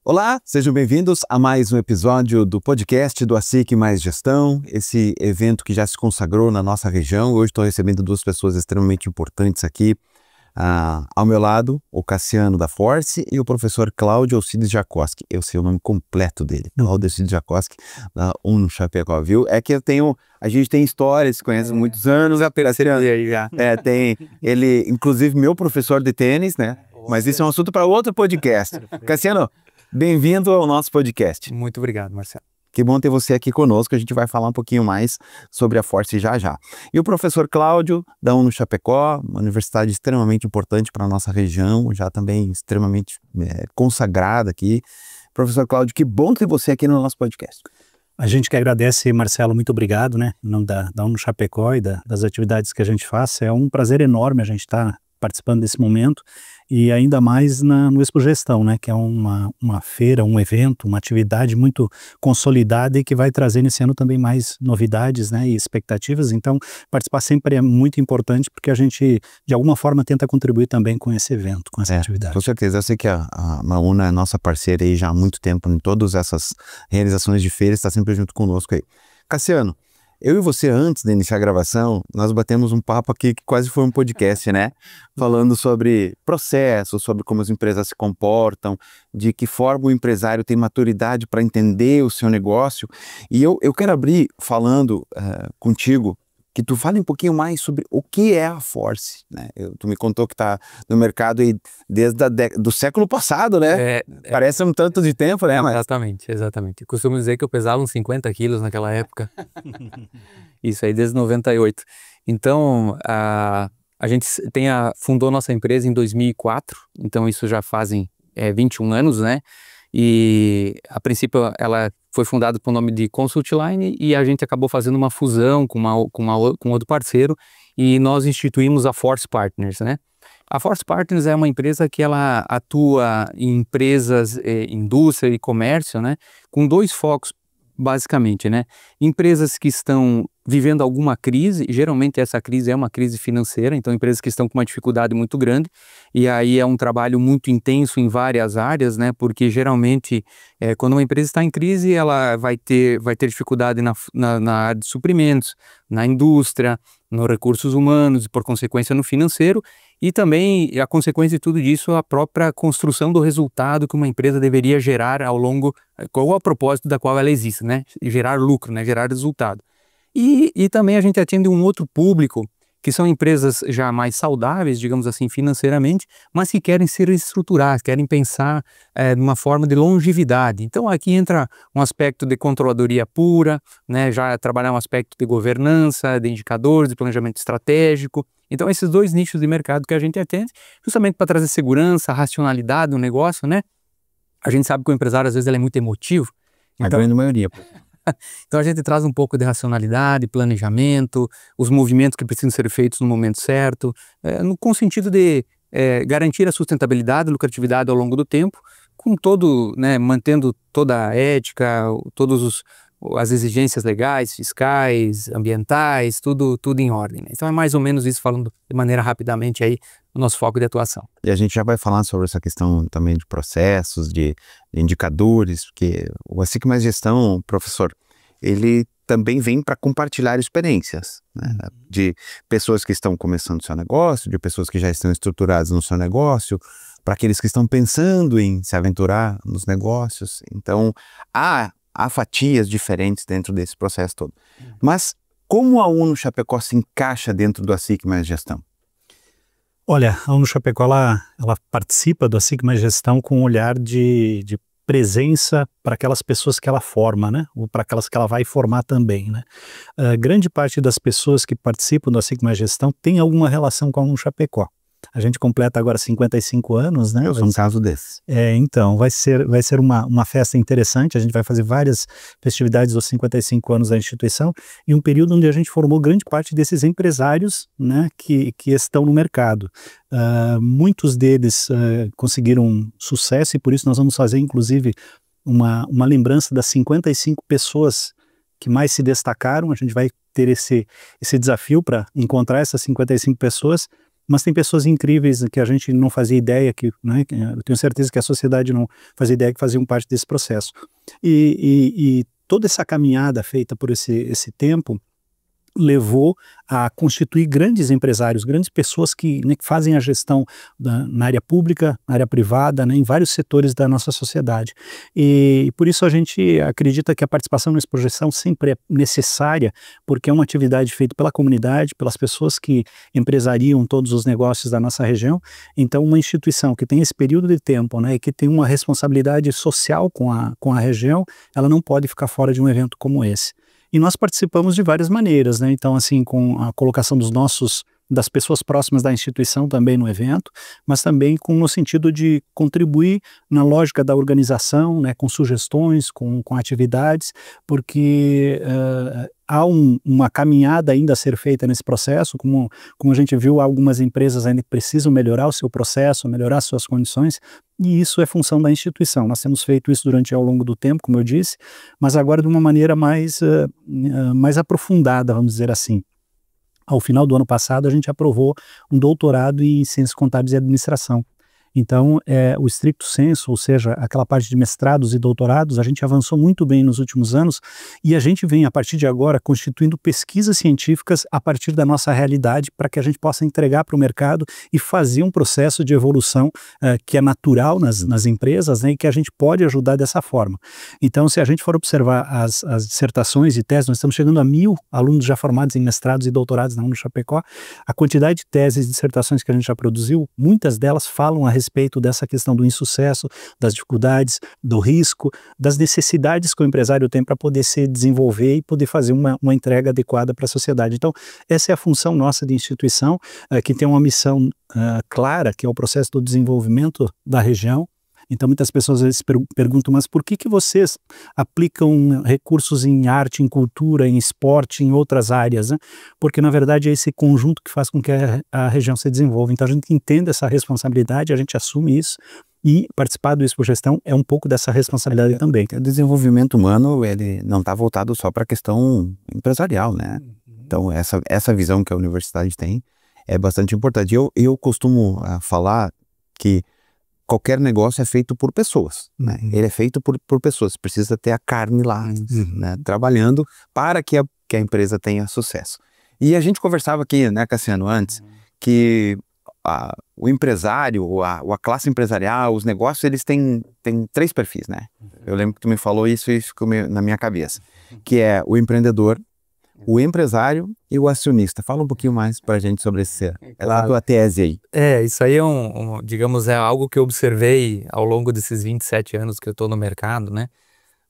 Olá, sejam bem-vindos a mais um episódio do podcast do ASIC Mais Gestão, esse evento que já se consagrou na nossa região. Hoje estou recebendo duas pessoas extremamente importantes aqui. Ao meu lado, o Cassiano da Force e o professor Cláudio Alcides Jacoski. Eu sei o nome completo dele, Cláudio Alcides Jacoski, da UNO Chapecó, viu? É que a gente tem histórias, se conhece há muitos anos, Cassiano. Tem ele, inclusive, meu professor de tênis, né? Mas isso é um assunto para outro podcast. Cassiano, bem-vindo ao nosso podcast. Muito obrigado, Marcelo. Que bom ter você aqui conosco, a gente vai falar um pouquinho mais sobre a Force já. E o professor Cláudio, da UNO Chapecó, uma universidade extremamente importante para a nossa região, já também extremamente consagrada aqui. Professor Cláudio, que bom ter você aqui no nosso podcast. A gente que agradece, Marcelo, muito obrigado, né, em nome da UNO Chapecó e das atividades que a gente faz. É um prazer enorme a gente estar participando desse momento e ainda mais no Expo Gestão, né, que é uma feira, um evento, uma atividade muito consolidada e que vai trazer nesse ano também mais novidades, né, e expectativas. Então, participar sempre é muito importante porque a gente, de alguma forma, tenta contribuir também com esse evento, com essa atividade. Com certeza, eu sei que a UNO é nossa parceira aí já há muito tempo em todas essas realizações de feiras, está sempre junto conosco aí. Cassiano, eu e você, antes de iniciar a gravação, nós batemos um papo aqui que quase foi um podcast, né? Falando sobre processos, sobre como as empresas se comportam, de que forma o empresário tem maturidade para entender o seu negócio. E eu quero abrir falando contigo, que tu fale um pouquinho mais sobre o que é a Force, né? Tu me contou que está no mercado aí desde do século passado, né? Parece um tanto de tempo, né? Mas... Exatamente. Eu costumo dizer que eu pesava uns 50 quilos naquela época. Isso aí desde 98. Então, a gente fundou nossa empresa em 2004, então isso já fazem 21 anos, né? E a princípio ela foi fundada com o nome de Consultline e a gente acabou fazendo uma fusão com outro parceiro e nós instituímos a Force Partners, né? A Force Partners é uma empresa que ela atua em empresas, indústria e comércio, né? Com dois focos basicamente, né? Empresas que estão vivendo alguma crise, geralmente essa crise é uma crise financeira, então empresas que estão com uma dificuldade muito grande, e aí é um trabalho muito intenso em várias áreas, né? Porque geralmente quando uma empresa está em crise, ela vai ter dificuldade na área de suprimentos, na indústria, nos recursos humanos e por consequência no financeiro, e também a consequência de tudo isso, a própria construção do resultado que uma empresa deveria gerar ao longo, qual é o propósito da qual ela existe, né? Gerar lucro, né? Gerar resultado. E também a gente atende um outro público, que são empresas já mais saudáveis, digamos assim, financeiramente, mas que querem se reestruturar, querem pensar numa forma de longevidade. Então aqui entra um aspecto de controladoria pura, né, já trabalhar um aspecto de governança, de indicadores, de planejamento estratégico. Então esses dois nichos de mercado que a gente atende, justamente para trazer segurança, racionalidade no negócio, né? A gente sabe que o empresário às vezes ele é muito emotivo. A grande maioria. Então a gente traz um pouco de racionalidade, planejamento, os movimentos que precisam ser feitos no momento certo, com o sentido de garantir a sustentabilidade, a lucratividade ao longo do tempo, com né, mantendo toda a ética, as exigências legais, fiscais, ambientais, tudo em ordem, né? Então é mais ou menos isso, falando de maneira rapidamente aí o nosso foco de atuação. E a gente já vai falar sobre essa questão também de processos, de indicadores, porque o ASIC Mais Gestão, professor, ele também vem para compartilhar experiências, né? De pessoas que estão começando o seu negócio, de pessoas que já estão estruturadas no seu negócio, para aqueles que estão pensando em se aventurar nos negócios. Então, há fatias diferentes dentro desse processo todo. Mas como a UNO Chapecó se encaixa dentro do ASIC Mais Gestão? Olha, a UNO Chapecó ela participa do ASIC Mais Gestão com um olhar de presença para aquelas pessoas que ela forma, né? Ou para aquelas que ela vai formar também, né? Grande parte das pessoas que participam do ASIC Mais Gestão tem alguma relação com a UNO Chapecó. A gente completa agora 55 anos, né? Eu sou um caso desse. Então, vai ser uma festa interessante, a gente vai fazer várias festividades dos 55 anos da instituição, em um período onde a gente formou grande parte desses empresários, né, que estão no mercado. Muitos deles conseguiram sucesso e por isso nós vamos fazer, inclusive, uma lembrança das 55 pessoas que mais se destacaram. A gente vai ter esse desafio para encontrar essas 55 pessoas, mas tem pessoas incríveis que a gente não fazia ideia né, eu tenho certeza que a sociedade não fazia ideia que faziam parte desse processo. E toda essa caminhada feita por esse tempo levou a constituir grandes empresários, grandes pessoas que, né, que fazem a gestão na área pública, na área privada, né, em vários setores da nossa sociedade. E por isso a gente acredita que a participação nessa projeção sempre é necessária, porque é uma atividade feita pela comunidade, pelas pessoas que empresariam todos os negócios da nossa região. Então, uma instituição que tem esse período de tempo, né, e que tem uma responsabilidade social com a região, ela não pode ficar fora de um evento como esse. E nós participamos de várias maneiras, né? Então, assim, com a colocação das pessoas próximas da instituição também no evento, mas também no sentido de contribuir na lógica da organização, né? Com sugestões, com atividades, porque há uma caminhada ainda a ser feita nesse processo, como a gente viu, algumas empresas ainda precisam melhorar o seu processo, melhorar suas condições, e isso é função da instituição. Nós temos feito isso ao longo do tempo, como eu disse, mas agora de uma maneira mais aprofundada, vamos dizer assim. Ao final do ano passado, a gente aprovou um doutorado em Ciências Contábeis e Administração. Então, o stricto sensu, ou seja, aquela parte de mestrados e doutorados, a gente avançou muito bem nos últimos anos e a gente vem, a partir de agora, constituindo pesquisas científicas a partir da nossa realidade para que a gente possa entregar para o mercado e fazer um processo de evolução que é natural nas empresas, né, e que a gente pode ajudar dessa forma. Então, se a gente for observar as dissertações e teses, nós estamos chegando a 1.000 alunos já formados em mestrados e doutorados na Uno-Chapecó. A quantidade de teses e dissertações que a gente já produziu, muitas delas falam a respeito dessa questão do insucesso, das dificuldades, do risco, das necessidades que o empresário tem para poder se desenvolver e poder fazer uma entrega adequada para a sociedade. Então, essa é a função nossa de instituição, que tem uma missão clara, que é o processo do desenvolvimento da região. Então, muitas pessoas às vezes perguntam, mas por que vocês aplicam recursos em arte, em cultura, em esporte, em outras áreas, né? Porque, na verdade, é esse conjunto que faz com que a região se desenvolva. Então, a gente entende essa responsabilidade, a gente assume isso, e participar do Expo Gestão é um pouco dessa responsabilidade também. O desenvolvimento humano, ele não está voltado só para a questão empresarial, né? Então, essa visão que a universidade tem é bastante importante. Eu costumo falar que qualquer negócio é feito por pessoas, né? Ele é feito por pessoas, precisa ter a carne lá, né? Trabalhando para que a empresa tenha sucesso. E a gente conversava aqui, né, Cassiano, antes, que o empresário, a classe empresarial, os negócios, eles têm 3 perfis, né? Eu lembro que tu me falou isso e ficou na minha cabeça, que é o empreendedor, o empresário e o acionista. Fala um pouquinho mais para a gente sobre essa tua tese aí. Isso aí é digamos, é algo que eu observei ao longo desses 27 anos que eu estou no mercado, né?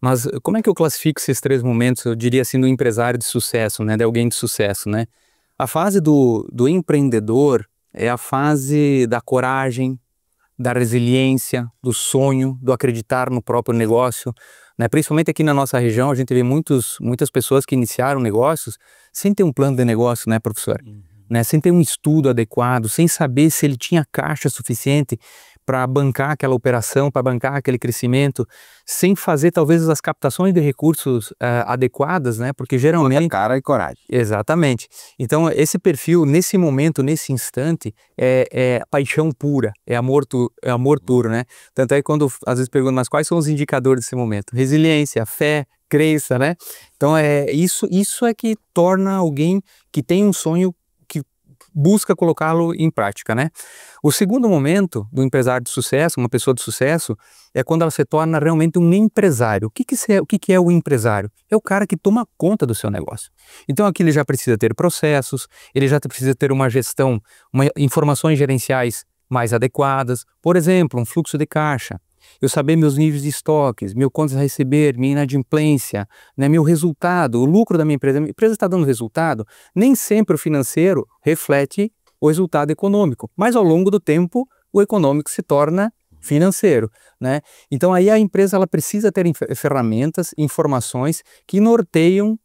Mas como é que eu classifico esses 3 momentos, eu diria assim, do empresário de sucesso, né? De alguém de sucesso, né? A fase do empreendedor é a fase da coragem, da resiliência, do sonho, do acreditar no próprio negócio, né? Principalmente aqui na nossa região, a gente vê muitas pessoas que iniciaram negócios sem ter um plano de negócio, né, professor? Né? Sem ter um estudo adequado, sem saber se ele tinha caixa suficiente para bancar aquela operação, para bancar aquele crescimento, sem fazer talvez as captações de recursos adequadas, né? Porque geralmente... Cara e coragem. Exatamente. Então esse perfil, nesse momento, nesse instante, é paixão pura, é amor puro, né? Tanto é que quando às vezes perguntam, mas quais são os indicadores desse momento? Resiliência, fé, crença, né? Então isso é que torna alguém que tem um sonho, busca colocá-lo em prática, né? O segundo momento do empresário de sucesso, uma pessoa de sucesso, é quando ela se torna realmente um empresário. O que é o empresário? É o cara que toma conta do seu negócio. Então aqui ele já precisa ter processos, ele já precisa ter uma gestão, informações gerenciais mais adequadas, por exemplo, um fluxo de caixa, eu saber meus níveis de estoques, meu contas a receber, minha inadimplência, né, meu resultado, o lucro da minha empresa. A minha empresa está dando resultado, nem sempre o financeiro reflete o resultado econômico, mas ao longo do tempo o econômico se torna financeiro, né? Então aí a empresa ela precisa ter ferramentas, informações que norteiam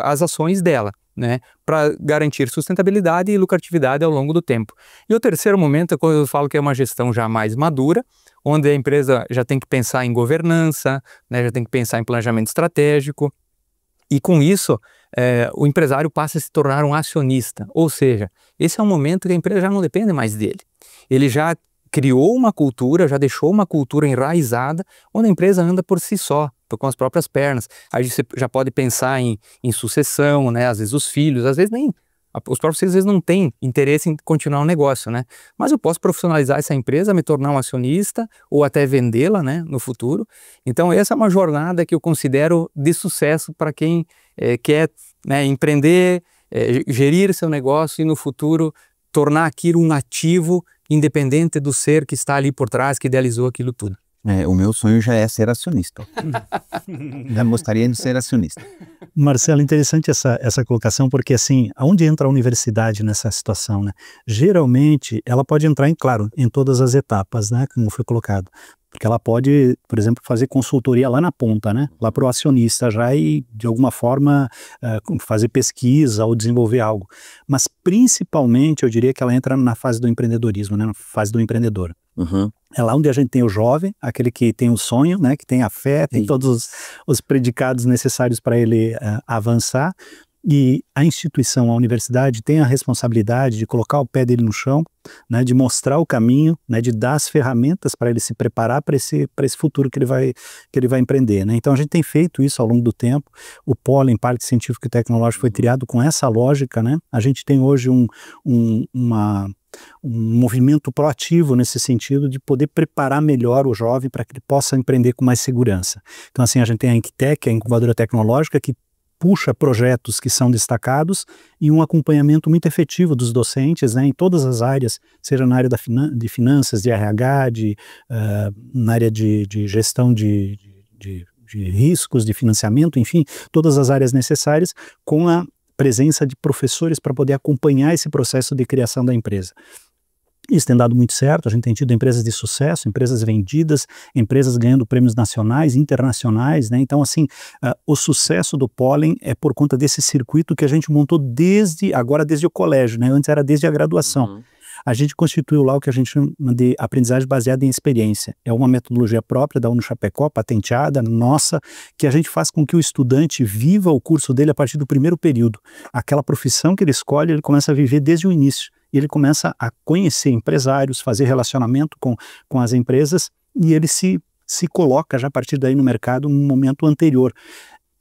as ações dela, né, para garantir sustentabilidade e lucratividade ao longo do tempo. E o terceiro momento é quando eu falo que é uma gestão já mais madura, onde a empresa já tem que pensar em governança, né, já tem que pensar em planejamento estratégico, e com isso o empresário passa a se tornar um acionista, ou seja, esse é um momento que a empresa já não depende mais dele. Ele já criou uma cultura, já deixou uma cultura enraizada, onde a empresa anda por si só, com as próprias pernas. Aí você já pode pensar em sucessão, né? Às vezes os filhos, às vezes nem... Os próprios filhos às vezes não têm interesse em continuar o negócio, né? Mas eu posso profissionalizar essa empresa, me tornar um acionista ou até vendê-la, né, no futuro. Então essa é uma jornada que eu considero de sucesso para quem quer, né, empreender, gerir seu negócio e no futuro tornar aquilo um ativo independente do ser que está ali por trás, que idealizou aquilo tudo. O meu sonho já é ser acionista. Já gostaria de ser acionista. Marcelo, interessante essa colocação, porque assim, aonde entra a universidade nessa situação, né? Geralmente, ela pode entrar, claro, em todas as etapas, né, como foi colocado. Porque ela pode, por exemplo, fazer consultoria lá na ponta, né? Lá para o acionista já e, de alguma forma, fazer pesquisa ou desenvolver algo. Mas, principalmente, eu diria que ela entra na fase do empreendedorismo, né? Na fase do empreendedor. Uhum. É lá onde a gente tem o jovem, aquele que tem o sonho, né? Que tem a fé, tem todos os predicados necessários para ele avançar. E a instituição, a universidade, tem a responsabilidade de colocar o pé dele no chão, né, de mostrar o caminho, né, de dar as ferramentas para ele se preparar para esse futuro que ele vai empreender, né? Então a gente tem feito isso ao longo do tempo. O Pólen, Parque Científico e Tecnológico, foi criado com essa lógica, né? A gente tem hoje um movimento proativo nesse sentido de poder preparar melhor o jovem para que ele possa empreender com mais segurança. Então assim, a gente tem a Inctec, a incubadora tecnológica, que puxa projetos que são destacados e um acompanhamento muito efetivo dos docentes, né, em todas as áreas, seja na área de finanças, de RH, na área de gestão de riscos, de financiamento, enfim, todas as áreas necessárias, com a presença de professores para poder acompanhar esse processo de criação da empresa. Isso tem dado muito certo, a gente tem tido empresas de sucesso, empresas vendidas, empresas ganhando prêmios nacionais, internacionais, né? Então, assim, o sucesso do Pólen é por conta desse circuito que a gente montou desde o colégio, né? Antes era desde a graduação. Uhum. A gente constituiu lá o que a gente chama de aprendizagem baseada em experiência. É uma metodologia própria da UniChapecó, patenteada, nossa, que a gente faz com que o estudante viva o curso dele a partir do primeiro período. Aquela profissão que ele escolhe, ele começa a viver desde o início. Ele começa a conhecer empresários, fazer relacionamento com as empresas e ele se coloca já a partir daí no mercado num momento anterior.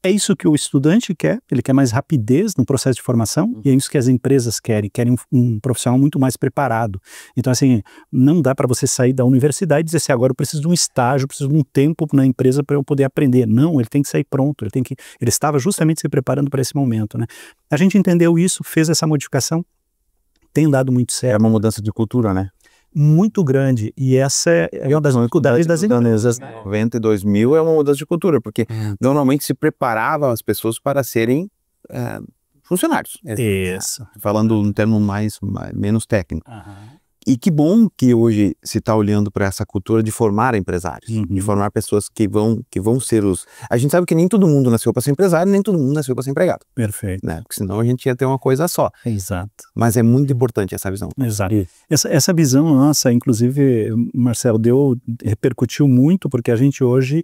É isso que o estudante quer, ele quer mais rapidez no processo de formação e é isso que as empresas querem um profissional muito mais preparado. Então assim, não dá para você sair da universidade e dizer assim, agora eu preciso de um estágio, preciso de um tempo na empresa para eu poder aprender. Não, ele tem que sair pronto, ele estava justamente se preparando para esse momento, né? A gente entendeu isso, fez essa modificação, tem dado muito certo. É uma mudança de cultura, né? Muito grande, e essa é uma das dificuldades das empresas. 90 e 2000 é uma mudança de cultura, porque normalmente se preparava as pessoas para serem funcionários. Isso. Falando um termo menos técnico. Uhum. E que bom que hoje se está olhando para essa cultura de formar empresários, de formar pessoas que vão ser os... A gente sabe que nem todo mundo nasceu para ser empresário, nem todo mundo nasceu para ser empregado. Perfeito. Né? Porque senão a gente ia ter uma coisa só. Exato. Mas é muito importante essa visão. Exato. Essa visão nossa, inclusive, Marcelo, repercutiu muito, porque a gente hoje,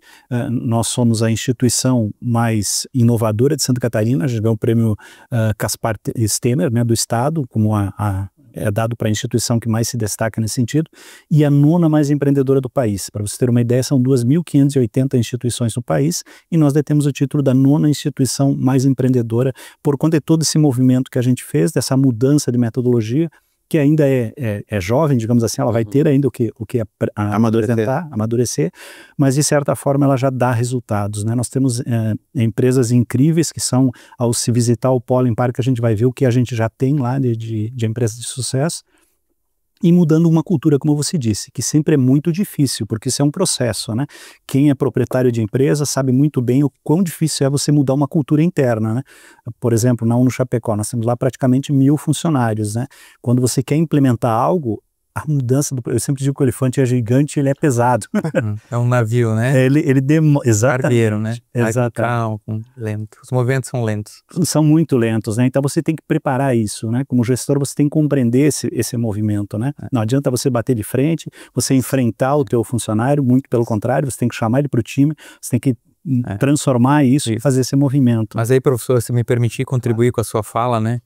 nós somos a instituição mais inovadora de Santa Catarina, a gente ganhou o prêmio Caspar Stener, né, do Estado, como é dado para a instituição que mais se destaca nesse sentido, e a 9ª mais empreendedora do país. Para você ter uma ideia, são 2.580 instituições no país, e nós detemos o título da 9ª instituição mais empreendedora, por conta de todo esse movimento que a gente fez, dessa mudança de metodologia, que ainda é jovem, digamos assim, ela vai ter ainda o que amadurecer, mas de certa forma ela já dá resultados, né? Nós temos empresas incríveis que são, ao se visitar o Pólen Parque, a gente vai ver o que a gente já tem lá de empresas de sucesso, e mudando uma cultura, como você disse, que sempre é muito difícil, porque isso é um processo, né? Quem é proprietário de empresa sabe muito bem o quão difícil é você mudar uma cultura interna, né? Por exemplo, na UniChapecó, nós temos lá praticamente 1000 funcionários, né? Quando você quer implementar algo, a mudança eu sempre digo que o elefante é gigante, ele é pesado. É um navio, né? Ele demora, exatamente. Barbeiro, né? Exatamente. Lento. Os movimentos são lentos. São muito lentos, né? Então você tem que preparar isso, né? Como gestor, você tem que compreender esse movimento, né? Não adianta você bater de frente, você enfrentar o teu funcionário, muito pelo contrário, você tem que chamar ele para o time, você tem que transformar isso e fazer esse movimento. Mas aí, professor, se me permitir contribuir com a sua fala, né?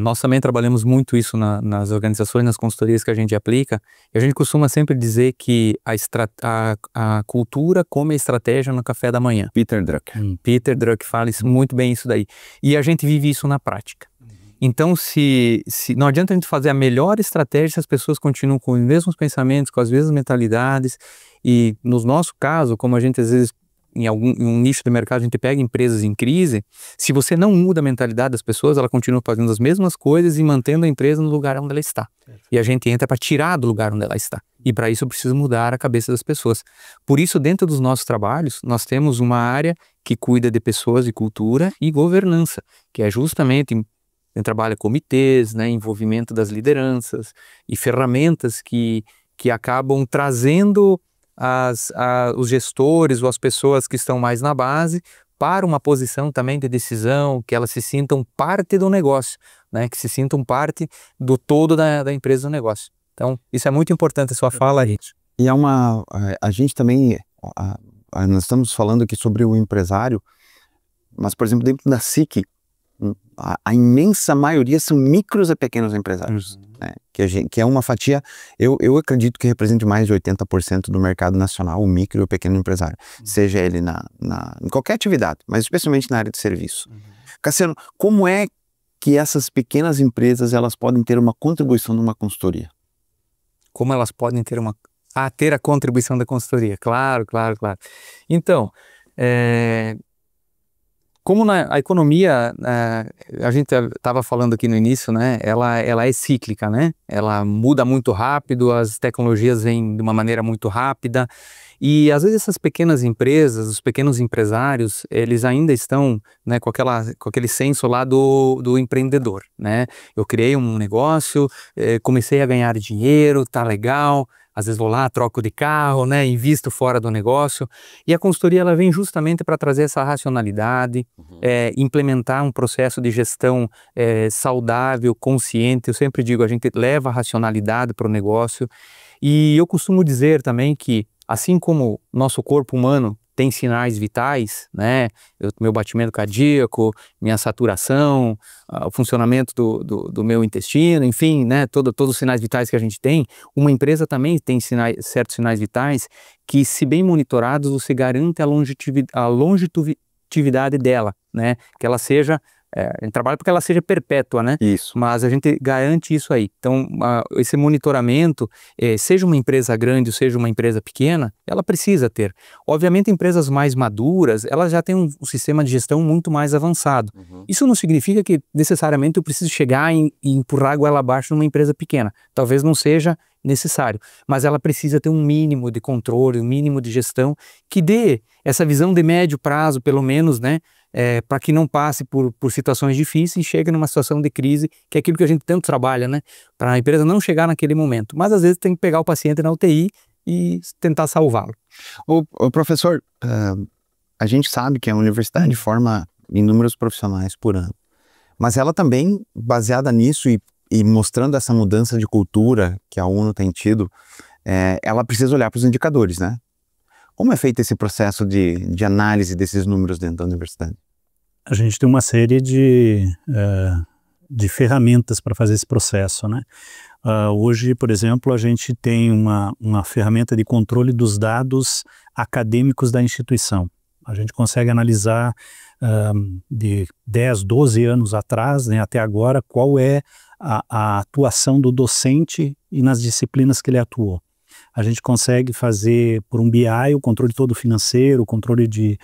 Nós também trabalhamos muito isso nas organizações, nas consultorias que a gente aplica, e a gente costuma sempre dizer que a cultura come a estratégia no café da manhã. Peter Drucker. Peter Drucker fala muito bem isso daí. E a gente vive isso na prática. Então, se não adianta a gente fazer a melhor estratégia se as pessoas continuam com os mesmos pensamentos, com as mesmas mentalidades, e no nosso caso, como a gente às vezes em um nicho de mercado, a gente pega empresas em crise, se você não muda a mentalidade das pessoas, ela continua fazendo as mesmas coisas e mantendo a empresa no lugar onde ela está. E a gente entra para tirar do lugar onde ela está. E para isso eu preciso mudar a cabeça das pessoas. Por isso, dentro dos nossos trabalhos, nós temos uma área que cuida de pessoas e cultura e governança, que é justamente trabalha comitês, né, envolvimento das lideranças e ferramentas que acabam trazendo os gestores ou as pessoas que estão mais na base para uma posição também de decisão, que elas se sintam parte do negócio, né? Que se sintam parte do todo da empresa do negócio. Então, isso é muito importante a sua fala aí. E a gente também, nós estamos falando aqui sobre o empresário, mas, por exemplo, dentro da SIC, a imensa maioria são micros e pequenos empresários, né? Que é uma fatia, eu acredito que represente mais de 80% do mercado nacional, o micro e o pequeno empresário, seja ele em qualquer atividade, mas especialmente na área de serviço. Cassiano, como é que essas pequenas empresas elas podem ter uma contribuição numa consultoria? Como elas podem ter ter a contribuição da consultoria? Claro. Então, como a economia, a gente estava falando aqui no início, né? Ela é cíclica, né? Ela muda muito rápido, as tecnologias vêm de uma maneira muito rápida e às vezes essas pequenas empresas, os pequenos empresários, eles ainda estão, né, com aquele senso lá do empreendedor, né? Eu criei um negócio, comecei a ganhar dinheiro, tá legal. Às vezes vou lá, troco de carro, né, invisto fora do negócio. E a consultoria ela vem justamente para trazer essa racionalidade, implementar um processo de gestão saudável, consciente. Eu sempre digo, a gente leva a racionalidade para o negócio. E eu costumo dizer também que, assim como nosso corpo humano tem sinais vitais, né? Meu batimento cardíaco, minha saturação, o funcionamento do meu intestino, enfim, né? Todos os sinais vitais que a gente tem. Uma empresa também tem certos sinais vitais que, se bem monitorados, você garante a longevidade dela, né? Que ela seja... a gente trabalha porque ela seja perpétua, né? Isso. Mas a gente garante isso aí. Então, esse monitoramento, seja uma empresa grande ou seja uma empresa pequena, ela precisa ter. Obviamente, empresas mais maduras, elas já têm um sistema de gestão muito mais avançado. Isso não significa que necessariamente eu preciso chegar e empurrar a goela abaixo numa empresa pequena. Talvez não seja necessário, mas ela precisa ter um mínimo de controle, um mínimo de gestão que dê essa visão de médio prazo, pelo menos, né? Para que não passe por situações difíceis e chegue numa situação de crise, que é aquilo que a gente tanto trabalha, né? Para a empresa não chegar naquele momento. Mas às vezes tem que pegar o paciente na UTI e tentar salvá-lo. O professor, a gente sabe que a universidade forma inúmeros profissionais por ano, mas ela também, baseada nisso e mostrando essa mudança de cultura que a UNO tem tido, ela precisa olhar para os indicadores, né? Como é feito esse processo de análise desses números dentro da universidade? A gente tem uma série de ferramentas para fazer esse processo, né? Hoje, por exemplo, a gente tem uma ferramenta de controle dos dados acadêmicos da instituição. A gente consegue analisar de 10, 12 anos atrás, né, até agora, qual é a atuação do docente e nas disciplinas que ele atuou. A gente consegue fazer por um BI o controle todo financeiro, o controle de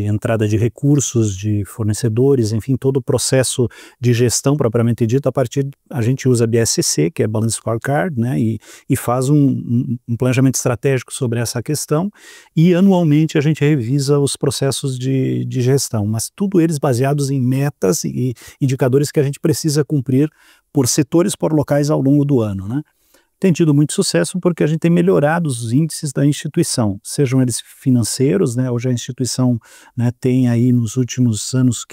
entrada de recursos, de fornecedores, enfim, todo o processo de gestão propriamente dito. A gente usa a BSC, que é Balance Scorecard, né, e faz um planejamento estratégico sobre essa questão, e anualmente a gente revisa os processos de gestão, mas tudo eles baseados em metas e indicadores que a gente precisa cumprir por setores, por locais ao longo do ano, né? tem tido muito sucesso porque a gente tem melhorado os índices da instituição, sejam eles financeiros, né? Hoje a instituição, né, tem aí nos últimos anos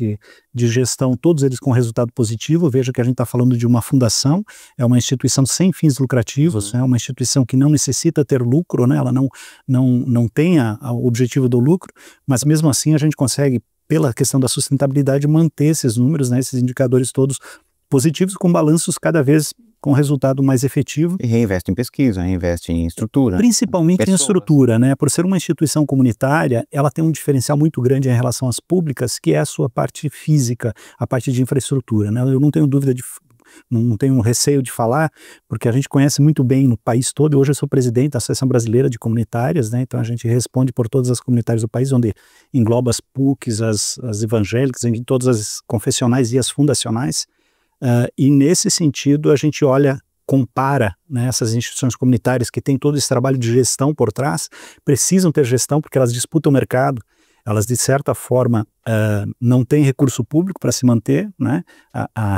de gestão, todos eles com resultado positivo. Veja que a gente está falando de uma fundação, é uma instituição sem fins lucrativos, é uma instituição que não necessita ter lucro, né? Ela não tem o objetivo do lucro, mas mesmo assim a gente consegue, pela questão da sustentabilidade, manter esses números, né, esses indicadores todos positivos, com balanços cada vez com resultado mais efetivo. E reinveste em pesquisa, reinveste em estrutura. Principalmente em estrutura, né? Por ser uma instituição comunitária, ela tem um diferencial muito grande em relação às públicas, que é a sua parte física, a parte de infraestrutura, né? Eu não tenho dúvida não tenho receio de falar, porque a gente conhece muito bem no país todo. Hoje eu sou presidente da Associação Brasileira de Comunitárias, né? Então a gente responde por todas as comunitárias do país, onde engloba as PUCs, as evangélicas, em todas as confessionais e as fundacionais. E nesse sentido a gente compara, né, essas instituições comunitárias que têm todo esse trabalho de gestão por trás, precisam ter gestão porque elas disputam o mercado, elas de certa forma não têm recurso público para se manter, né,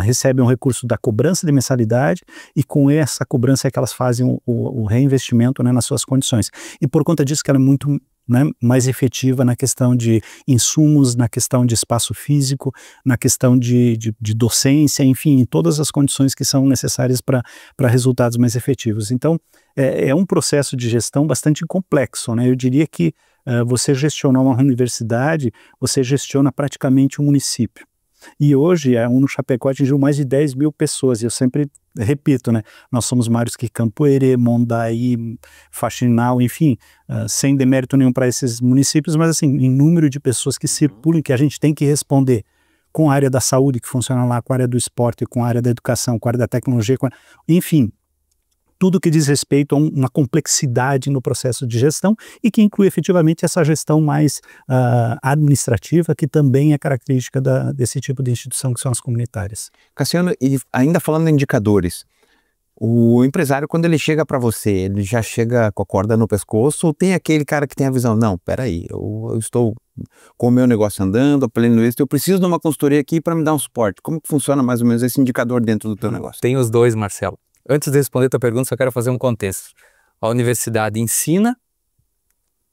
recebem um recurso da cobrança de mensalidade, e com essa cobrança é que elas fazem o reinvestimento, né, nas suas condições. E por conta disso que ela é muito, né, mais efetiva na questão de insumos, na questão de espaço físico, na questão de docência, enfim, em todas as condições que são necessárias para resultados mais efetivos. Então, é um processo de gestão bastante complexo, né? Eu diria que você gestionar uma universidade, você gestiona praticamente um município. E hoje a UNO Chapecó atingiu mais de 10 mil pessoas, e eu sempre repito, né, nós somos maiores que Campoerê, Mondaí, Faxinal, enfim, sem demérito nenhum para esses municípios, mas assim, em número de pessoas que circulam, que a gente tem que responder, com a área da saúde que funciona lá, com a área do esporte, com a área da educação, com a área da tecnologia, enfim, tudo que diz respeito a uma complexidade no processo de gestão, e que inclui efetivamente essa gestão mais administrativa, que também é característica desse tipo de instituição, que são as comunitárias. Cassiano, e ainda falando em indicadores, o empresário, quando ele chega para você, ele já chega com a corda no pescoço, ou tem aquele cara que tem a visão, não, peraí, eu estou com o meu negócio andando, apelando isso, eu preciso de uma consultoria aqui para me dar um suporte. Como que funciona mais ou menos esse indicador dentro do teu negócio? Tem os dois, Marcelo. Antes de responder a tua pergunta, só quero fazer um contexto. A universidade ensina,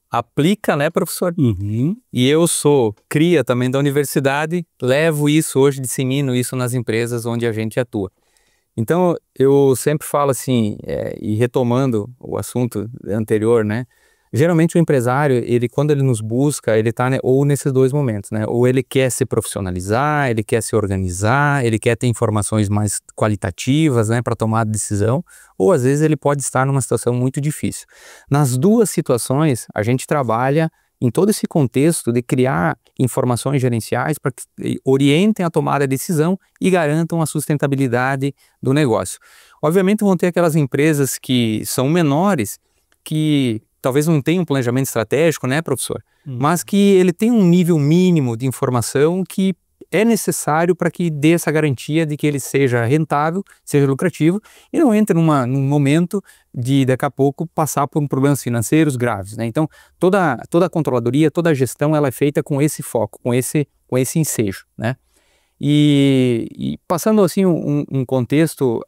aplica, né, professor? E eu sou cria também da universidade, levo isso hoje, dissemino isso nas empresas onde a gente atua. Então, eu sempre falo assim, e retomando o assunto anterior, né? Geralmente o empresário, quando ele nos busca, ele está, né, ou nesses dois momentos, né? Ou ele quer se profissionalizar, ele quer se organizar, ele quer ter informações mais qualitativas, né, para tomar decisão, ou às vezes ele pode estar numa situação muito difícil. Nas duas situações, a gente trabalha em todo esse contexto de criar informações gerenciais para que orientem a tomada de decisão e garantam a sustentabilidade do negócio. Obviamente vão ter aquelas empresas que são menores, que talvez não tenha um planejamento estratégico, né, professor? Mas que ele tem um nível mínimo de informação que é necessário para que dê essa garantia de que ele seja rentável, seja lucrativo, e não entre num momento de, daqui a pouco, passar por problemas financeiros graves, né? Então, toda a controladoria, toda a gestão, ela é feita com esse foco, com esse ensejo, né? E passando assim um contexto,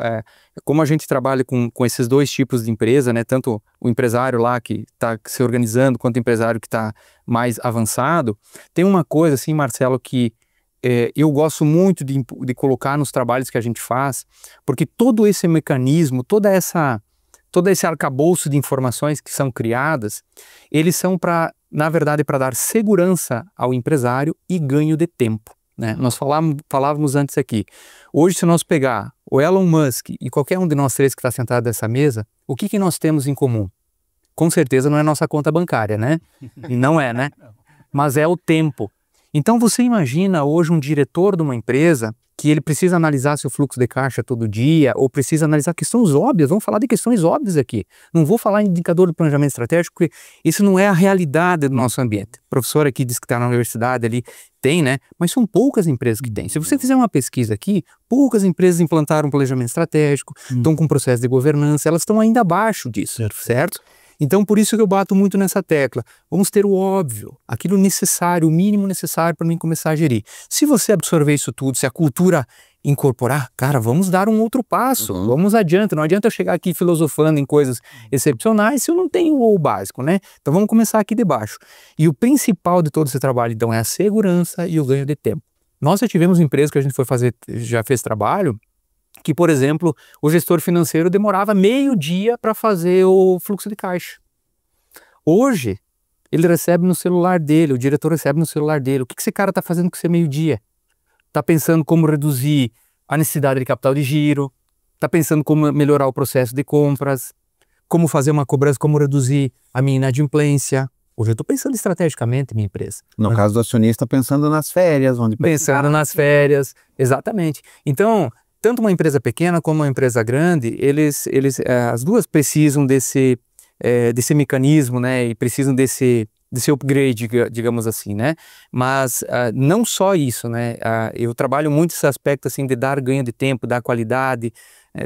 como a gente trabalha com esses dois tipos de empresa, né, tanto o empresário lá que está se organizando, quanto o empresário que está mais avançado, tem uma coisa assim, Marcelo, que eu gosto muito de colocar nos trabalhos que a gente faz, porque todo esse mecanismo, todo esse arcabouço de informações que são criadas, eles são na verdade, para dar segurança ao empresário e ganho de tempo. Né? Nós falávamos antes aqui, hoje se nós pegar o Elon Musk e qualquer um de nós três que está sentado nessa mesa, o que nós temos em comum? Com certeza não é nossa conta bancária, né? Não é, né? Mas é o tempo. Então você imagina hoje um diretor de uma empresa que ele precisa analisar seu fluxo de caixa todo dia, ou precisa analisar questões óbvias. Vamos falar de questões óbvias aqui. Não vou falar em indicador de planejamento estratégico, porque isso não é a realidade do nosso ambiente. O professor aqui disse que está na universidade ali, tem, né? Mas são poucas empresas que têm. Se você fizer uma pesquisa aqui, poucas empresas implantaram um planejamento estratégico, estão com um processo de governança, elas estão ainda abaixo disso, certo? Então, por isso que eu bato muito nessa tecla. Vamos ter o óbvio, aquilo necessário, o mínimo necessário para mim começar a gerir. Se você absorver isso tudo, se a cultura incorporar, cara, vamos dar um outro passo, vamos adiante. Não adianta eu chegar aqui filosofando em coisas excepcionais se eu não tenho o básico, né? Então vamos começar aqui de baixo. E o principal de todo esse trabalho, então, é a segurança e o ganho de tempo. Nós já tivemos empresas que a gente foi fazer, já fez trabalho, que, por exemplo, o gestor financeiro demorava meio dia para fazer o fluxo de caixa. Hoje, ele recebe no celular dele, o diretor recebe no celular dele. O que esse cara está fazendo com você meio-dia? Está pensando como reduzir a necessidade de capital de giro, está pensando como melhorar o processo de compras, como fazer uma cobrança, como reduzir a minha inadimplência. Hoje eu estou pensando estrategicamente em minha empresa. No caso do acionista, pensando nas férias. Pensando nas férias, exatamente. Então, tanto uma empresa pequena como uma empresa grande, as duas precisam desse mecanismo, né, e precisam desse upgrade, digamos assim, né, mas não só isso, né, eu trabalho muito esse aspecto, assim, de dar ganho de tempo, dar qualidade.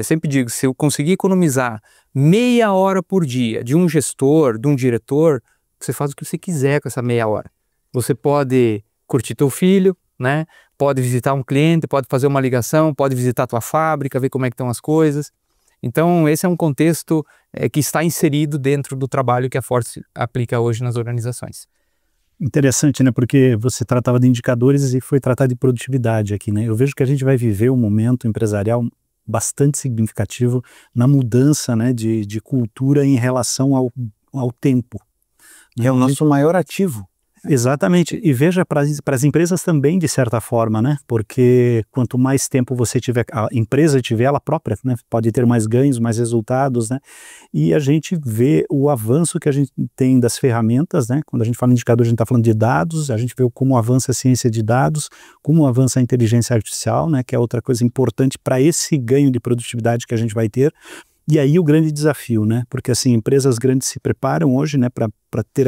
Sempre digo, se eu conseguir economizar meia hora por dia de um gestor, de um diretor, você faz o que você quiser com essa meia hora. Você pode curtir teu filho, né, pode visitar um cliente, pode fazer uma ligação, pode visitar a tua fábrica, ver como é que estão as coisas. Então, esse é um contexto que está inserido dentro do trabalho que a Forte aplica hoje nas organizações. Interessante, né? Porque você tratava de indicadores e foi tratar de produtividade aqui, né? Eu vejo que a gente vai viver um momento empresarial bastante significativo na mudança, né, de cultura em relação ao tempo. É o nosso maior ativo. Exatamente, e veja para as empresas também, de certa forma, né? Porque quanto mais tempo você tiver, a empresa tiver ela própria, né? Pode ter mais ganhos, mais resultados, né? E a gente vê o avanço que a gente tem das ferramentas, né? Quando a gente fala em indicador, a gente está falando de dados, a gente vê como avança a ciência de dados, como avança a inteligência artificial, né? Que é outra coisa importante para esse ganho de produtividade que a gente vai ter. E aí o grande desafio, né? Porque assim, empresas grandes se preparam hoje, né, para ter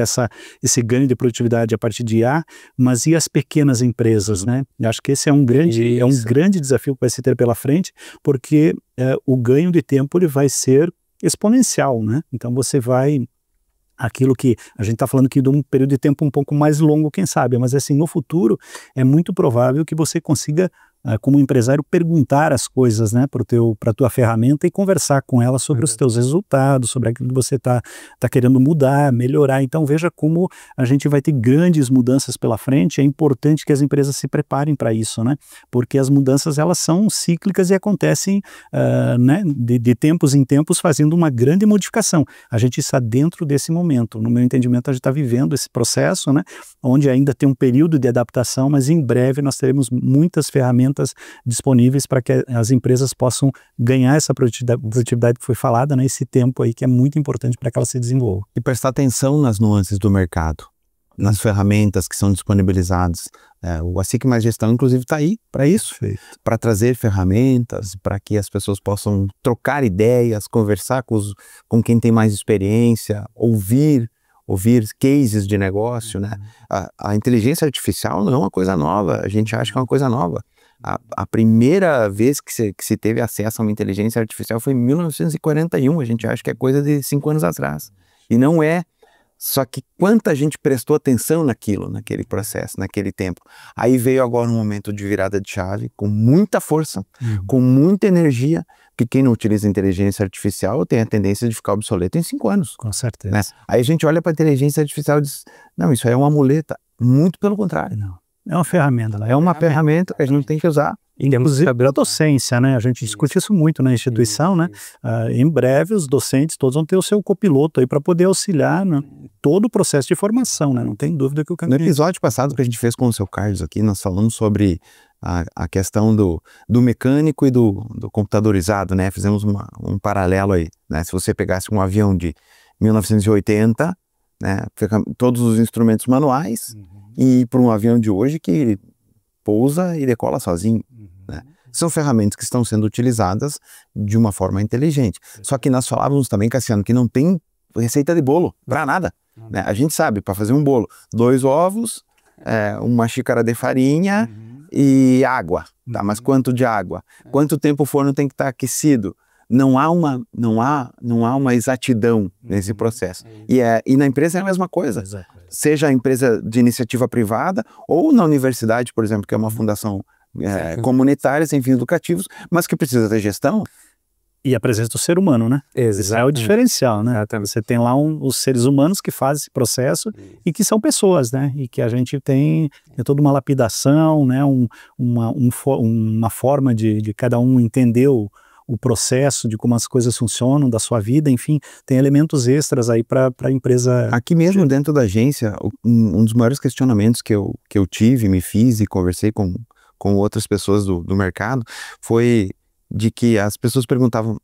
esse ganho de produtividade a partir de IA, mas e as pequenas empresas, né? Eu acho que esse é um grande desafio que vai se ter pela frente, porque o ganho de tempo ele vai ser exponencial, né? Então você vai... Aquilo que a gente está falando aqui de um período de tempo um pouco mais longo, quem sabe, mas assim, no futuro é muito provável que você consiga, como empresário, perguntar as coisas, né, para a tua ferramenta e conversar com ela sobre os teus resultados, sobre aquilo que você está querendo mudar, melhorar. Então veja como a gente vai ter grandes mudanças pela frente. É importante que as empresas se preparem para isso, né, porque as mudanças elas são cíclicas e acontecem né, de tempos em tempos, fazendo uma grande modificação. A gente está dentro desse momento. No meu entendimento, a gente está vivendo esse processo, né, onde ainda tem um período de adaptação, mas em breve nós teremos muitas ferramentas disponíveis para que as empresas possam ganhar essa produtividade que foi falada, né, esse tempo aí que é muito importante para que ela se desenvolva. E prestar atenção nas nuances do mercado, nas ferramentas que são disponibilizadas. O ASIC Mais Gestão, inclusive, está aí para isso, para trazer ferramentas, para que as pessoas possam trocar ideias, conversar com quem tem mais experiência, ouvir cases de negócio, né? A inteligência artificial não é uma coisa nova, a gente acha que é uma coisa nova. A primeira vez que se teve acesso a uma inteligência artificial foi em 1941, a gente acha que é coisa de 5 anos atrás. E não é. Só que quanta gente prestou atenção naquele processo, naquele tempo. Aí veio agora um momento de virada de chave, com muita força, com muita energia, que quem não utiliza inteligência artificial tem a tendência de ficar obsoleto em 5 anos. Com certeza. Né? Aí a gente olha para a inteligência artificial e diz, não, isso aí é uma muleta. Muito pelo contrário. Não. É uma ferramenta. É uma ferramenta que a gente tem que usar. Inclusive a docência, né? A gente discute isso muito na instituição, né? Em breve os docentes todos vão ter o seu copiloto aí para poder auxiliar, né, todo o processo de formação, né? Não tem dúvida que o caminho... No episódio passado que a gente fez com o seu Carlos aqui, nós falamos sobre a questão do mecânico e do computadorizado, né? Fizemos um paralelo aí, né? Se você pegasse um avião de 1980, né? Todos os instrumentos manuais, e para um avião de hoje que pousa e decola sozinho, né? São ferramentas que estão sendo utilizadas de uma forma inteligente. Só que nós falávamos também, Cassiano, que não tem receita de bolo para nada, né? A gente sabe, para fazer um bolo, 2 ovos, uma xícara de farinha e água, tá? Mas quanto de água? Quanto tempo o forno tem que estar aquecido? Não há uma exatidão nesse processo. E na empresa é a mesma coisa. Seja a empresa de iniciativa privada ou na universidade, por exemplo, que é uma fundação comunitária, sem fins lucrativos, mas que precisa ter gestão. E a presença do ser humano, né? Esse é o diferencial, né? Você tem lá os seres humanos que fazem esse processo e que são pessoas, né? E que a gente tem toda uma lapidação, né? Uma forma de cada um entender o processo, de como as coisas funcionam, da sua vida, enfim, tem elementos extras aí para a empresa. Aqui mesmo dentro da agência, um dos maiores questionamentos que eu tive, me fiz e conversei com outras pessoas do mercado, foi de que as pessoas perguntavam,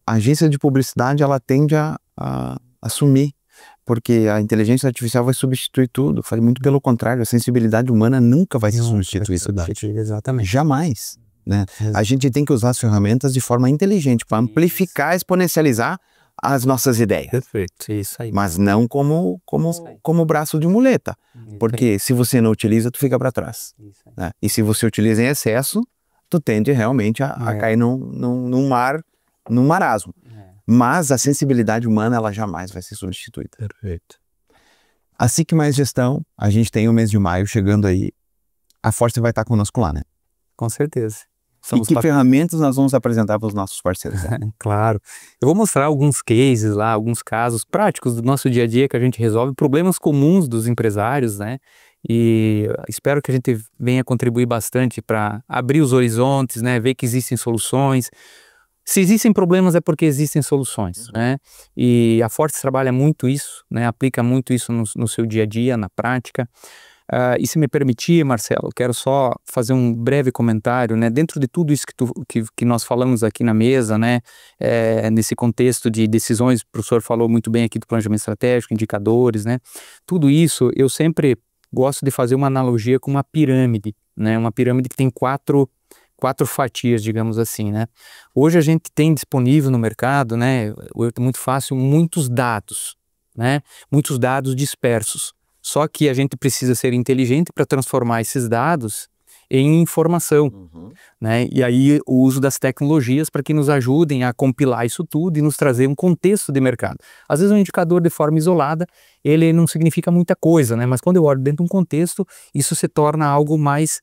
a agência de publicidade ela tende a assumir, porque a inteligência artificial vai substituir tudo. Eu falei, muito pelo contrário, a sensibilidade humana nunca vai ser substituída. Exatamente. Jamais. Né? A gente tem que usar as ferramentas de forma inteligente para amplificar, exponencializar as nossas ideias. Perfeito, isso aí. Mas não como braço de muleta, porque se você não utiliza, tu fica para trás. Né? E se você utiliza em excesso, tu tende realmente a cair num marasmo. Mas a sensibilidade humana, ela jamais vai ser substituída. Perfeito. A SIC Mais Gestão, a gente tem o mês de maio chegando aí, a Force vai estar conosco lá, né? Com certeza. E que ferramentas nós vamos apresentar para os nossos parceiros? Claro. Eu vou mostrar alguns cases lá, alguns casos práticos do nosso dia a dia que a gente resolve, problemas comuns dos empresários, né? E espero que a gente venha contribuir bastante para abrir os horizontes, né? Ver que existem soluções. Se existem problemas é porque existem soluções, né? E a Forte trabalha muito isso, né? Aplica muito isso no seu dia a dia, na prática. E se me permitir, Marcelo, quero só fazer um breve comentário, né? Dentro de tudo isso que nós falamos aqui na mesa, né? Nesse contexto de decisões, o professor falou muito bem aqui do planejamento estratégico, indicadores, né? Tudo isso, eu sempre gosto de fazer uma analogia com uma pirâmide, né? Uma pirâmide que tem quatro fatias, digamos assim, né? Hoje a gente tem disponível no mercado, né? É muito fácil, muitos dados, né? Muitos dados dispersos. Só que a gente precisa ser inteligente para transformar esses dados em informação, né? E aí o uso das tecnologias para que nos ajudem a compilar isso tudo e nos trazer um contexto de mercado. Às vezes um indicador de forma isolada, ele não significa muita coisa, né? Mas quando eu olho dentro de um contexto, isso se torna algo mais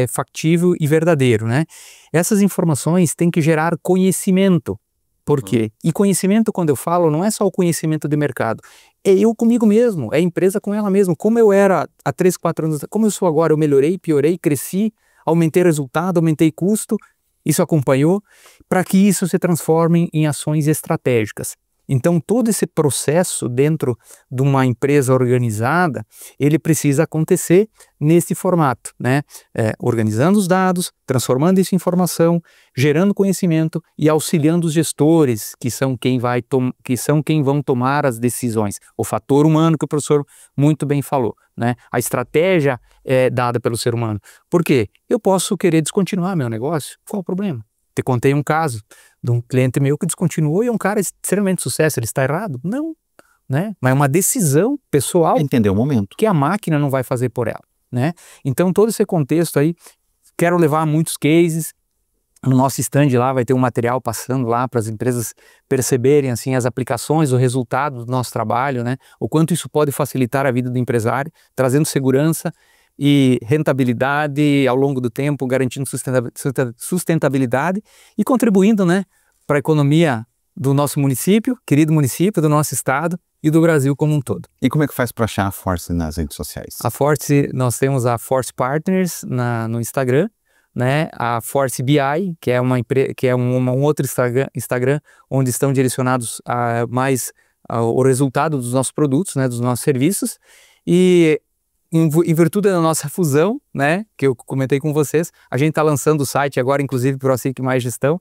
factível e verdadeiro, né? Essas informações têm que gerar conhecimento. Por quê? E conhecimento, quando eu falo, não é só o conhecimento de mercado. É eu comigo mesmo, é a empresa com ela mesma. Como eu era há 3, 4 anos, como eu sou agora, eu melhorei, piorei, cresci, aumentei resultado, aumentei custo, isso acompanhou, para que isso se transforme em ações estratégicas. Então, todo esse processo dentro de uma empresa organizada, ele precisa acontecer nesse formato, né? Organizando os dados, transformando isso em informação, gerando conhecimento e auxiliando os gestores, que são quem vão tomar as decisões. O fator humano que o professor muito bem falou, né? A estratégia é dada pelo ser humano. Por quê? Eu posso querer descontinuar meu negócio? Qual o problema? Te contei um caso de um cliente meu que descontinuou e é um cara extremamente de sucesso. Ele está errado? Não, né? Mas é uma decisão pessoal. Entender o momento. Que a máquina não vai fazer por ela, né? Então, todo esse contexto aí, quero levar muitos cases. No nosso stand lá vai ter um material passando lá para as empresas perceberem assim as aplicações, o resultado do nosso trabalho, né? O quanto isso pode facilitar a vida do empresário, trazendo segurança e rentabilidade ao longo do tempo, garantindo sustentabilidade e contribuindo, né, para a economia do nosso município, querido município, do nosso estado e do Brasil como um todo. E como é que faz para achar a Force nas redes sociais? A Force, nós temos a Force Partners no Instagram, né, a Force BI, que é um outro Instagram onde estão direcionados mais ao resultado dos nossos produtos, né, dos nossos serviços, e em virtude da nossa fusão, né, que eu comentei com vocês, a gente está lançando o site agora, inclusive para o SIC Mais Gestão,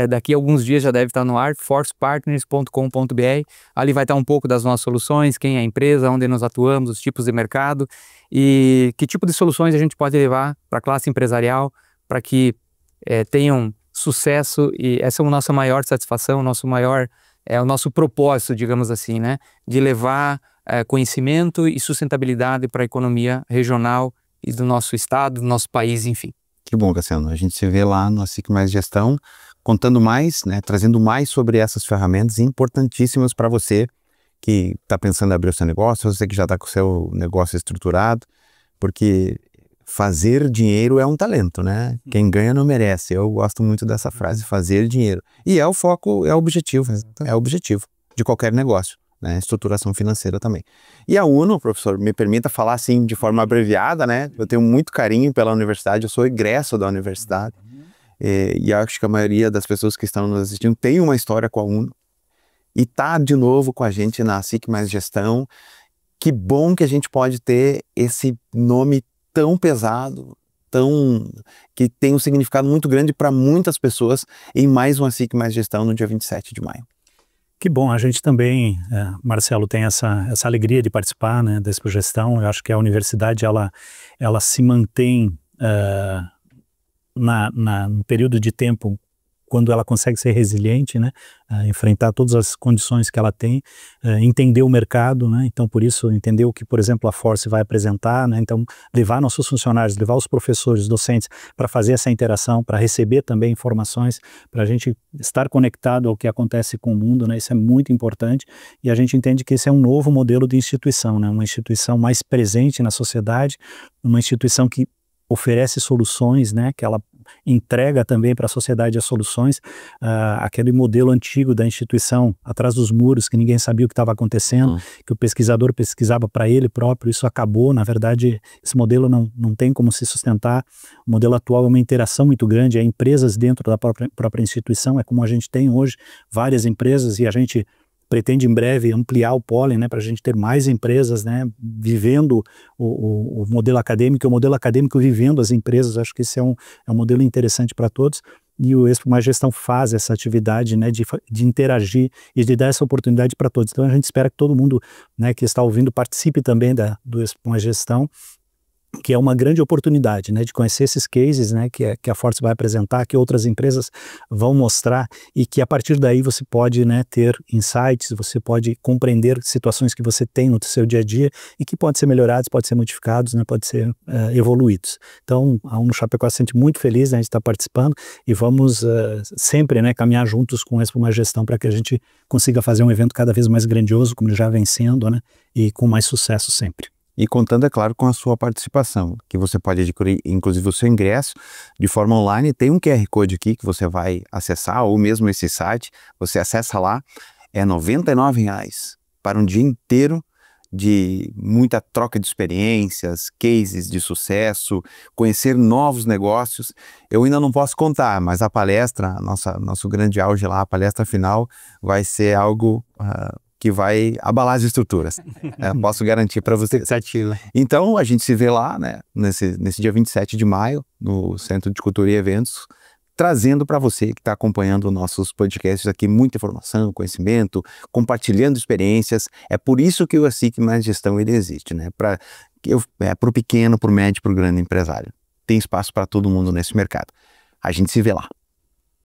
daqui a alguns dias já deve estar no ar, forcepartners.com.br, ali vai estar um pouco das nossas soluções, quem é a empresa, onde nós atuamos, os tipos de mercado e que tipo de soluções a gente pode levar para a classe empresarial, para que tenham sucesso, e essa é a nossa maior satisfação, o nosso propósito, digamos assim, né, de levar conhecimento e sustentabilidade para a economia regional e do nosso estado, do nosso país, enfim. Que bom, Cassiano. A gente se vê lá no SIC Mais Gestão, contando mais, né, trazendo mais sobre essas ferramentas importantíssimas para você que está pensando em abrir o seu negócio, você que já está com o seu negócio estruturado, porque fazer dinheiro é um talento, né? Quem ganha não merece. Eu gosto muito dessa frase, fazer dinheiro. E é o foco, é o objetivo de qualquer negócio, né? Estruturação financeira também. E a UNO, professor, me permita falar assim de forma abreviada, né? Eu tenho muito carinho pela universidade, eu sou egresso da universidade. E acho que a maioria das pessoas que estão nos assistindo tem uma história com a UNO. E tá de novo com a gente na SIC Mais Gestão. Que bom que a gente pode ter esse nome tão pesado, que tem um significado muito grande para muitas pessoas em mais uma SIC Mais Gestão no dia 27 de maio. Que bom, a gente também, Marcelo, tem essa alegria de participar, né, da Expo Gestão. Eu acho que a universidade, ela se mantém no período de tempo quando ela consegue ser resiliente, né, enfrentar todas as condições que ela tem, entender o mercado, né, então por isso entender o que, por exemplo, a Force vai apresentar, né, então levar nossos funcionários, levar os professores, docentes para fazer essa interação, para receber também informações, para a gente estar conectado ao que acontece com o mundo, né, isso é muito importante e a gente entende que esse é um novo modelo de instituição, né, uma instituição mais presente na sociedade, uma instituição que oferece soluções, né, que ela entrega também para a sociedade as soluções, aquele modelo antigo da instituição, atrás dos muros, que ninguém sabia o que estava acontecendo, que o pesquisador pesquisava para ele próprio, isso acabou, na verdade, esse modelo não tem como se sustentar, o modelo atual é uma interação muito grande, é empresas dentro da própria instituição, é como a gente tem hoje, várias empresas, e a gente pretende em breve ampliar o pólen, né, para a gente ter mais empresas, né, vivendo o modelo acadêmico, o modelo acadêmico vivendo as empresas. Acho que esse é um modelo interessante para todos. E o Expo Mais Gestão faz essa atividade, né, de interagir e de dar essa oportunidade para todos. Então a gente espera que todo mundo, né, que está ouvindo participe também do Expo Mais Gestão, que é uma grande oportunidade, né, de conhecer esses cases, né, que a Force vai apresentar, que outras empresas vão mostrar e que a partir daí você pode, né, ter insights, você pode compreender situações que você tem no seu dia a dia e que podem ser melhorados, podem ser modificados, né, podem ser evoluídos. Então, a UNO Chapecó se sente muito feliz, né, de estar participando e vamos sempre, né, caminhar juntos com essa uma gestão para que a gente consiga fazer um evento cada vez mais grandioso, como ele já vem sendo, né, e com mais sucesso sempre. E contando, é claro, com a sua participação, que você pode adquirir, inclusive, o seu ingresso de forma online. Tem um QR Code aqui que você vai acessar, ou mesmo esse site, você acessa lá, é R$ 99 para um dia inteiro de muita troca de experiências, cases de sucesso, conhecer novos negócios. Eu ainda não posso contar, mas a palestra, nosso grande auge lá, a palestra final, vai ser algo que vai abalar as estruturas. Posso garantir para você. Então, a gente se vê lá, né, nesse dia 27 de maio, no Centro de Cultura e Eventos, trazendo para você que está acompanhando nossos podcasts aqui muita informação, conhecimento, compartilhando experiências. É por isso que o SIC Mais Gestão ele existe, né? Para o pequeno, para o médio, para o grande empresário. Tem espaço para todo mundo nesse mercado. A gente se vê lá.